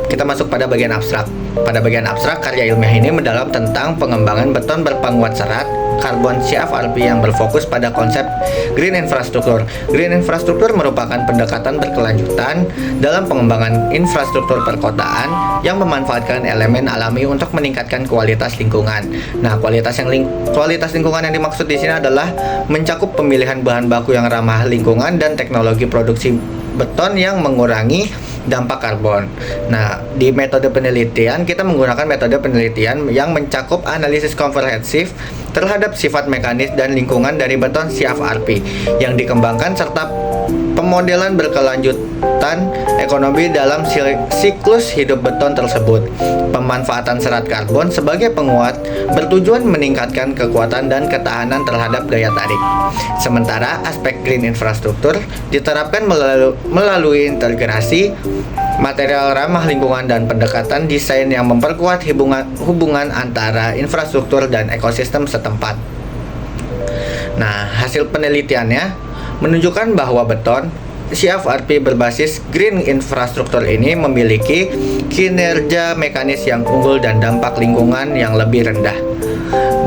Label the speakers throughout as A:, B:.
A: kita masuk pada bagian abstrak. Pada bagian abstrak, karya ilmiah ini mendalam tentang pengembangan beton berpenguat serat karbon CFRP yang berfokus pada konsep green infrastruktur. Green infrastruktur merupakan pendekatan berkelanjutan dalam pengembangan infrastruktur perkotaan yang memanfaatkan elemen alami untuk meningkatkan kualitas lingkungan. Nah, kualitas lingkungan yang dimaksud di sini adalah mencakup pemilihan bahan baku yang ramah lingkungan dan teknologi produksi beton yang mengurangi dampak karbon. Nah, di metode penelitian kita menggunakan metode penelitian yang mencakup analisis komprehensif terhadap sifat mekanis dan lingkungan dari beton CFRP yang dikembangkan serta pemodelan berkelanjutan ekonomi dalam siklus hidup beton tersebut. Pemanfaatan serat karbon sebagai penguat bertujuan meningkatkan kekuatan dan ketahanan terhadap daya tarik. Sementara aspek green infrastruktur diterapkan melalui integrasi material ramah lingkungan dan pendekatan desain yang memperkuat hubungan antara infrastruktur dan ekosistem setempat. Nah, hasil penelitiannya menunjukkan bahwa beton CFRP berbasis green infrastruktur ini memiliki kinerja mekanis yang unggul dan dampak lingkungan yang lebih rendah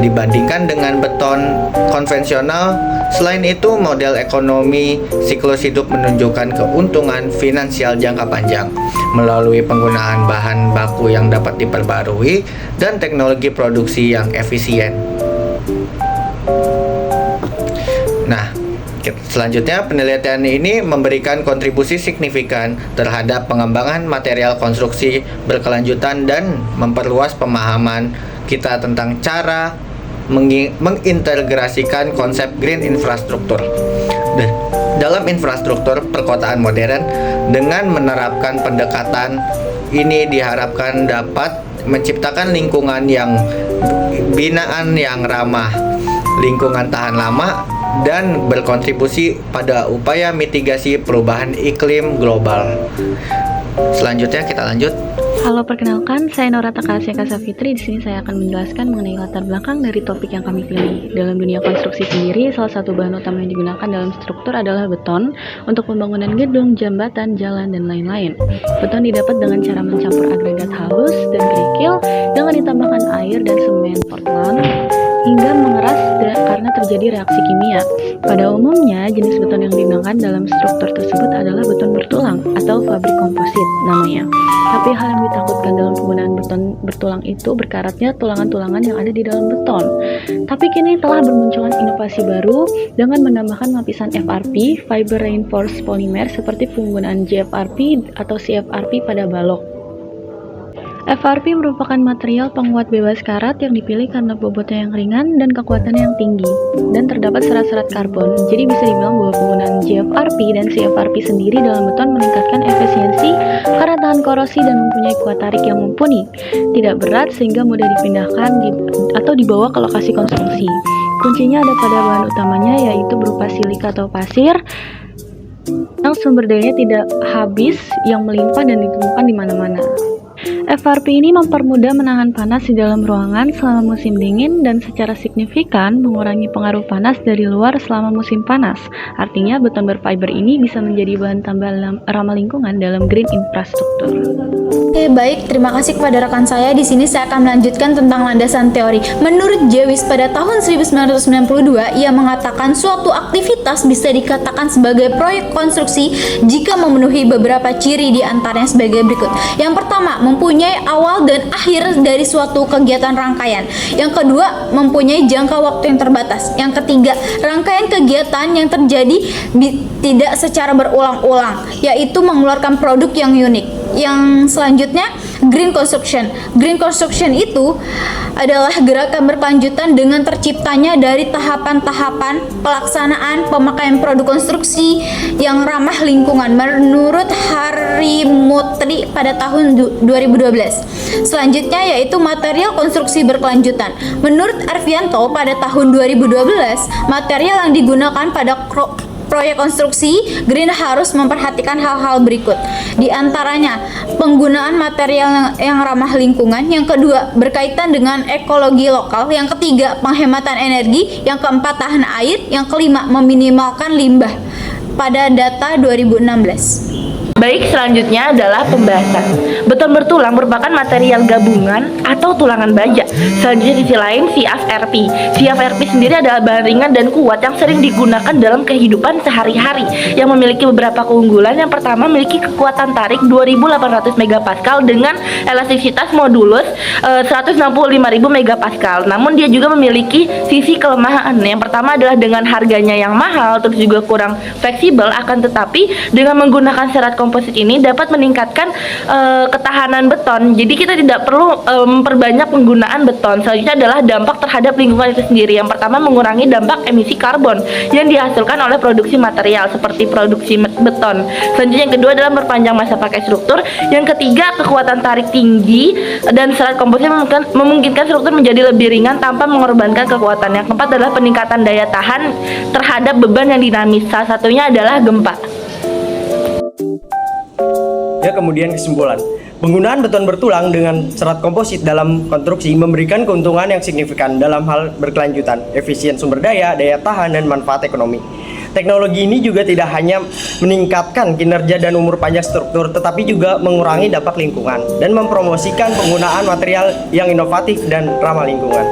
A: dibandingkan dengan beton konvensional. Selain itu, model ekonomi siklus hidup menunjukkan keuntungan finansial jangka panjang melalui penggunaan bahan baku yang dapat diperbarui dan teknologi produksi yang efisien. Nah, selanjutnya penelitian ini memberikan kontribusi signifikan terhadap pengembangan material konstruksi berkelanjutan dan memperluas pemahaman kita tentang cara mengintegrasikan konsep green infrastruktur dalam infrastruktur perkotaan modern. Dengan menerapkan pendekatan ini diharapkan dapat menciptakan lingkungan yang binaan yang ramah lingkungan, tahan lama, dan berkontribusi pada upaya mitigasi perubahan iklim global. Selanjutnya kita lanjut.
B: Halo, perkenalkan, saya Nora Takasya Kasafitri. Di sini saya akan menjelaskan mengenai latar belakang dari topik yang kami pilih. Dalam dunia konstruksi sendiri, salah satu bahan utama yang digunakan dalam struktur adalah beton untuk pembangunan gedung, jembatan, jalan, dan lain-lain. Beton didapat dengan cara mencampur agregat halus dan kerikil dengan ditambahkan air dan semen Portland hingga mengeras karena terjadi reaksi kimia. Pada umumnya, jenis beton yang digunakan dalam struktur tersebut adalah beton bertulang atau fabrik komposit namanya. Tapi hal yang ditakutkan dalam penggunaan beton bertulang itu berkaratnya tulangan-tulangan yang ada di dalam beton. Tapi kini telah bermunculan inovasi baru dengan menambahkan lapisan FRP, Fiber Reinforced Polymer, seperti penggunaan JFRP atau CFRP pada balok. FRP merupakan material penguat bebas karat yang dipilih karena bobotnya yang ringan dan kekuatannya yang tinggi, dan terdapat serat-serat karbon. Jadi bisa dibilang bahwa penggunaan JFRP dan CFRP sendiri dalam beton meningkatkan efisiensi karena tahan korosi dan mempunyai kuat tarik yang mumpuni, tidak berat sehingga mudah dipindahkan atau dibawa ke lokasi konstruksi. Kuncinya ada pada bahan utamanya, yaitu berupa silika atau pasir yang sumber dayanya tidak habis, yang melimpah dan ditemukan di mana-mana. FRP ini mempermudah menahan panas di dalam ruangan selama musim dingin dan secara signifikan mengurangi pengaruh panas dari luar selama musim panas. Artinya beton berfiber ini bisa menjadi bahan tambah ramah lingkungan dalam green infrastruktur.
C: Oke, baik, terima kasih kepada rekan saya. Di sini saya akan melanjutkan tentang landasan teori. Menurut Jewis pada tahun 1992, ia mengatakan suatu aktivitas bisa dikatakan sebagai proyek konstruksi jika memenuhi beberapa ciri, di antaranya sebagai berikut. Yang pertama, mempunyai awal dan akhir dari suatu kegiatan rangkaian. Yang kedua, mempunyai jangka waktu yang terbatas. Yang ketiga, rangkaian kegiatan yang terjadi tidak secara berulang-ulang, yaitu mengeluarkan produk yang unik. Yang selanjutnya, green construction. Green construction itu adalah gerakan berkelanjutan dengan terciptanya dari tahapan-tahapan pelaksanaan pemakaian produk konstruksi yang ramah lingkungan menurut Harimutri pada tahun 2012. Selanjutnya yaitu material konstruksi berkelanjutan. Menurut Arvianto pada tahun 2012, material yang digunakan pada proyek konstruksi green harus memperhatikan hal-hal berikut. Di antaranya, penggunaan material yang ramah lingkungan. Yang kedua, berkaitan dengan ekologi lokal. Yang ketiga, penghematan energi. Yang keempat, tahan air. Yang kelima, meminimalkan limbah. Pada data 2016.
D: Baik, selanjutnya adalah pembahasan. Beton bertulang merupakan material gabungan atau tulangan baja. Selanjutnya di sisi lain, CFRP. CFRP sendiri adalah bahan ringan dan kuat yang sering digunakan dalam kehidupan sehari-hari, yang memiliki beberapa keunggulan. Yang pertama, memiliki kekuatan tarik 2800 MPa dengan elastisitas modulus 165.000 MPa. Namun dia juga memiliki sisi kelemahan. Yang pertama adalah dengan harganya yang mahal, terus juga kurang fleksibel, akan tetapi dengan menggunakan serat komposit ini dapat meningkatkan ketahanan beton. Jadi kita tidak perlu memperbanyak penggunaan beton. Selanjutnya adalah dampak terhadap lingkungan itu sendiri. Yang pertama, mengurangi dampak emisi karbon yang dihasilkan oleh produksi material seperti produksi beton. Selanjutnya yang kedua adalah memperpanjang masa pakai struktur. Yang ketiga, kekuatan tarik tinggi dan serat komposit memungkinkan struktur menjadi lebih ringan tanpa mengorbankan kekuatan. Yang keempat adalah peningkatan daya tahan terhadap beban yang dinamis. Salah satunya adalah gempa.
E: Ya, kemudian kesimpulan. Penggunaan beton bertulang dengan serat komposit dalam konstruksi memberikan keuntungan yang signifikan dalam hal berkelanjutan, efisien sumber daya, daya tahan, dan manfaat ekonomi. Teknologi ini juga tidak hanya meningkatkan kinerja dan umur panjang struktur, tetapi juga mengurangi dampak lingkungan dan mempromosikan penggunaan material yang inovatif dan ramah lingkungan.